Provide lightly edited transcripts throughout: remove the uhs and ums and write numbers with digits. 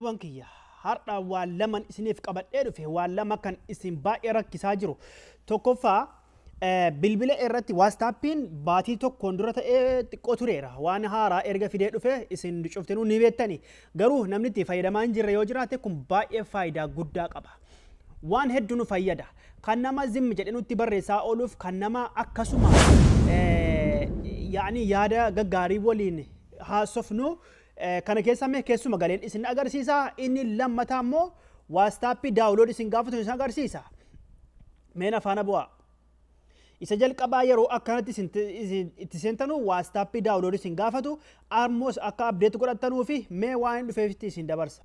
Wankiyya har'a waan laman isiniif qabadhee dhufe waan lama kan isin baay'ee rakkisaa jiru. Tokkoffaa bilbila irratti waastaappiin baatii tokkoon dura ta'ee xiqqoo tureera. Waan haaraa erga fidee dhufe isin cuftinuu ni beektani. Garuu namni itti fayyadamaa hin jirre yoo jiraate kun baay'ee faayidaa guddaa qaba. Waan hedduu nu fayyada. Kan nama zimmi jedhee nutti barreessaa ooluuf kan nama akkasuma yaada gaggaarii waliin haasofnu kana keessa mee keessuma galeen isin agarsiisa. Inni lammataa immoo waastaappii daawulood isin gaafatu isin agarsiisa. Meen afaana bu'aa. Isa jalqabaa yeroo akkanatti itti seentanu waastaappii daawulood isin gaafatu ammoos akka abdeet godhattanuu fi mee waan dhufeefitti isin dabarsa.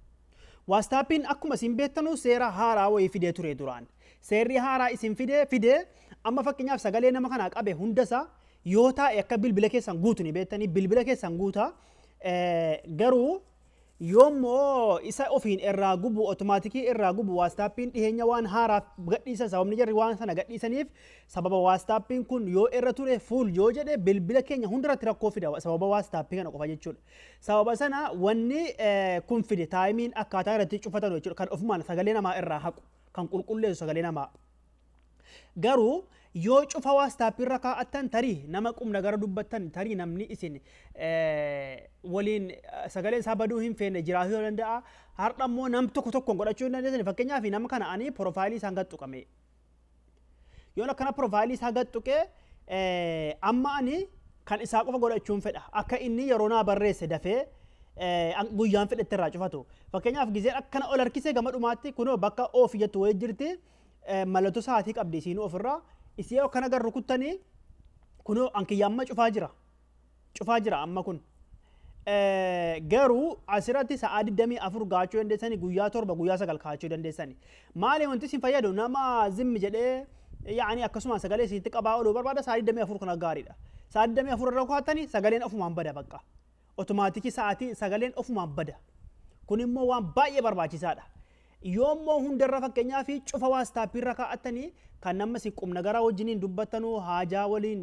Waastaappiin akkuma isin beektanu seera haaraa wayii fidee ture duraan. Seerri haaraa isin fidee amma fakkeenyaaf sagalee nama kanaa qabe hundasaa yoo taa'e akka bilbila keessan guutu ni beektanii bilbila keessan guutaa. Garuu yoommoo isa ofiin irraa gubu otomaatikii irraa gubu waastaappiin dhiheenya waan haaraaf gadhiisa sababni jarri waan sana gadhiisaniif sababa waastaappiin kun yoo irra ture fuul yoo jedhe bilbila keenya hundarratti rakkoo fida sababa waastaappii kana qofa jechuudha. Sababa sana wanni kun fide taayimiin akkaataa irratti cufatan jechuudha kan ofumaan sagalee namaa irraa haqu kan qulqulleessu sagalee namaa. Garuu yoo cufa waastaappii irra kaa'attan tarii nama qubna gara dubbattan tarii namni isin waliin sagalee isaa baduu hin feene jiraachuu danda'a. Har'a immoo nam tokkoon godhachuu hin dandeessan. Fakkeenyaaf nama kana ani piroofaayilii isaa gad tuqame. Yoon akkana piroofaayilii isaa gad tuqee amma ani kan isaa qofa godhachuun fedha. Akka inni yeroo naa barreesse dafee guyyaan fedhetti irraa cufatu. Fakkeenyaaf gizeen akkana ol harkisee gama dhumaatti kunoo bakka oofi jettu wayii jirti. Mallattoo sa'aatii qabdi isiin ofirraa. Isii yoo kana garru kuttanii kunoo ankiyyaa amma cufaa jira amma kun. Garuu asirratti sa'aa 24 gaachuu dandeessanii guyyaa 7 guyyaa 9 kaachuu dandeessanii. Maali wanti isin fayyadu nama zimmi jedhee akkasuma sagalee isiitti qabaa ooluu barbaada sa'aa 24 kana gaariidha. Sa'aa 24 irra kaa'attanii sagaleen ofumaan bada bakka. Otomaatikii sa'aatii sagaleen ofumaan bada. Kun immoo waan baay'ee barbaachisaadha. Yoommoo hundarra fakkeenyaa fi cufa waastaappii irra kaa'attanii kan nama si qubna gara wajjiniin dubbattanuu haajaa waliin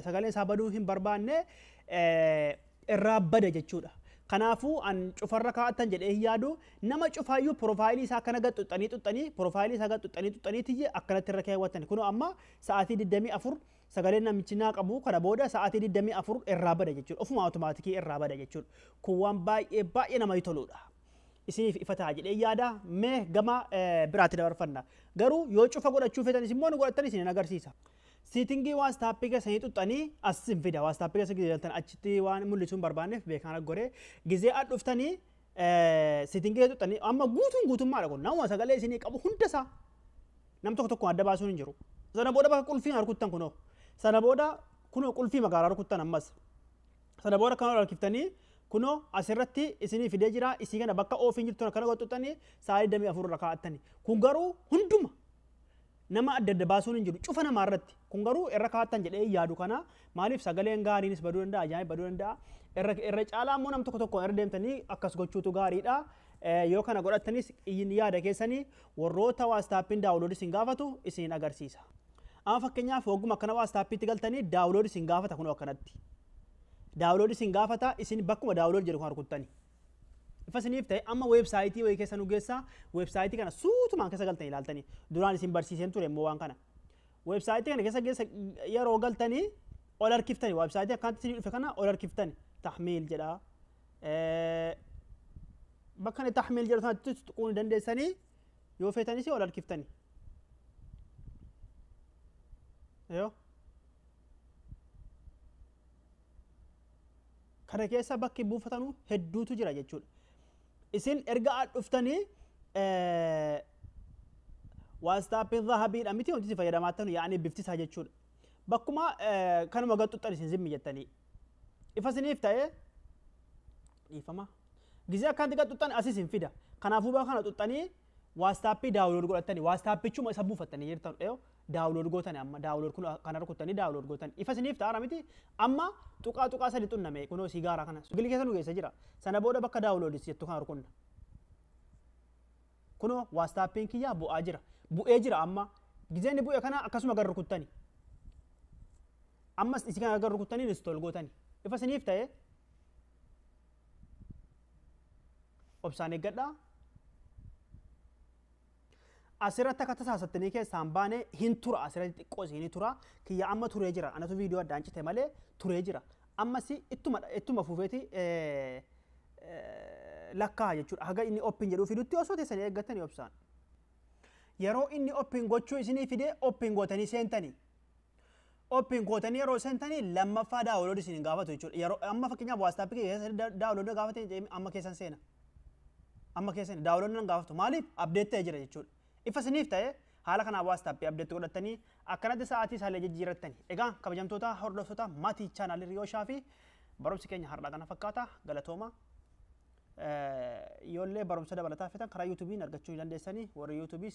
sagaleen isaa baduu hin barbaanne irraa bada jechuudha. Kanaafuu an cufarra kaa'attan jedhee hin yaadu nama cufaayyuu piroofaayilii isaa kana gad xuxxanii piroofaayilii isaa gad xuxxanii tiyye akkanatti irra keewwatan. Kunoo amma sa'aatii 24 sagaleen namichi naa qabu kana booda sa'aatii 24 irraa bada jechuudha. Ofuma automaatikii irraa bada jechuudha. Kun waan baay'ee namatti toludha. Isiniif ifa ta'a jedhee yaada mee gama biraatti dabarfanna. Garuu yoo cufa godhachuu feetanis immoo nu godhattan isin agarsiisa. Siitingii waastaappii keessanii xuxxanii as isin fida. Waastaappii keessa gizeeltan achitti waan mul'isuun barbaanneef beekaan aggoree gizee dhuftanii siitingii xuxxanii amma guutummaadha kun nama sagalee isinii qabu hundasaa nam tokko adda baasuun hin jiru. Sana booda bakka qulfii harkuttan kunoo. Sana booda kunoo qulfii magaalaa harkuttan ammas. Sana booda kan harkiftanii kunoo asirratti isinii fidee jira isii kana bakka oofiin jirtu kana godhuttanii sa'aa 24 irra kaa'attanii. Kun garuu hunduma nama adda baasuun hin jiru cufa namaa irratti. Kun garuu irra kaa'attan jedhee yaadu kana maaliif sagaleen gaariinis baduu danda'a ajaa'ib baduu danda'a. Irra caalaa immoo nam tokko irra deemtanii akkas gochuutu gaariidha. Yoo kana godhattanis yaada keessanii warroota waastaappiin daawulood isin gaafatu isin agarsiisa. Amma fakkeenyaaf hogguma akkana waastaappiitti galtanii daawulood isin gaafata kunoo akkanatti. Daawulood isin gaafata isin bakkuma daawulood jedhu kan harkuttanii. Ifa isiniif ta'e amma weebsaayitii wayii keessa nu geessaa weebsaayitii kana suutumaan keessa galtanii ilaaltanii duraan isin barsiiseen ture immoo waan kana. Weebsaayitii kana keessa yeroo galtanii ol harkiftanii weebsaayitii akkanatti isinii dhufe kana ol harkiftanii tahmiil jedha. Bakka inni tahmiil jedhu sanatti tuquun dandeessanii yoo feetanis ol harkiftanii. Kana keessa bakki buufatanuu hedduutu jira jechuudha. Isin erga dhuftanii waastaappii dhahabiidha miti wanti isin fayyadamaattan bifti isaa jechuudha. Bakkuma kanuma gad xuxxan isin zimmi jettanii. Ifa isiniif ta'ee dhiifama. Gizee akkanatti gad xuxxan asis hin fida. Kanaafuu bakka kana xuxxanii waastaappii daawulood godhattanii waastaappicuma isa buufattanii jirtan daawulood gootanii amma daawulood kun kana rukuttanii daawulood gootanii. Ifa isiniif ta'ara miti amma tuqaa sadi xunname kunoo sigaaraa kana. Gilli keessa nu geessa jira. Sana booda bakka daawuloodis jettu kana rukunna. Kunoo waastaappiin kiyyaa bu'aa jira. Bu'ee jira amma. Gizeen bu'e kana akkasuma gar rukuttanii. Ammas isi kana gar rukuttanii install gootanii. Ifa isiniif ta'e obsaan eeggadhaa. asirratti akka tasaasattanii keessaan baane hin tura asirratti xiqqoo isinii tura kiyya amma turee jira anatu viidiyoo addaan cite malee turee jira ammas ittuma fufeeti lakkaa jechuudha haga inni oppin jedhuu fidutti osoo teessanii eeggatanii obsaan yeroo inni oppin gochuu isinii fide oppin gootanii seentanii oppin gootanii yeroo seentanii lammaffaa daawulood isin gaafatu jechuudha yeroo amma fakkeenyaaf waastaappi keessa daawulood gaafate amma keessan seena amma keessan daawulood nan gaafatu maaliif abdeet ta'ee jira jechuudha ifa isiniif ta'e haala kana waastaappi abdeet godhatanii akkanatti sa'aatii isaallee jijjiirrattanii egaa kabajamtoota hordoftoota maatii chaanaalii Riyooshaa fi barumsi keenya har'aa kana fakkaata galatooma yoollee barumsa dabalataa fetan karaa yuutuubiin argachuu dandeessanii warri yuutuubii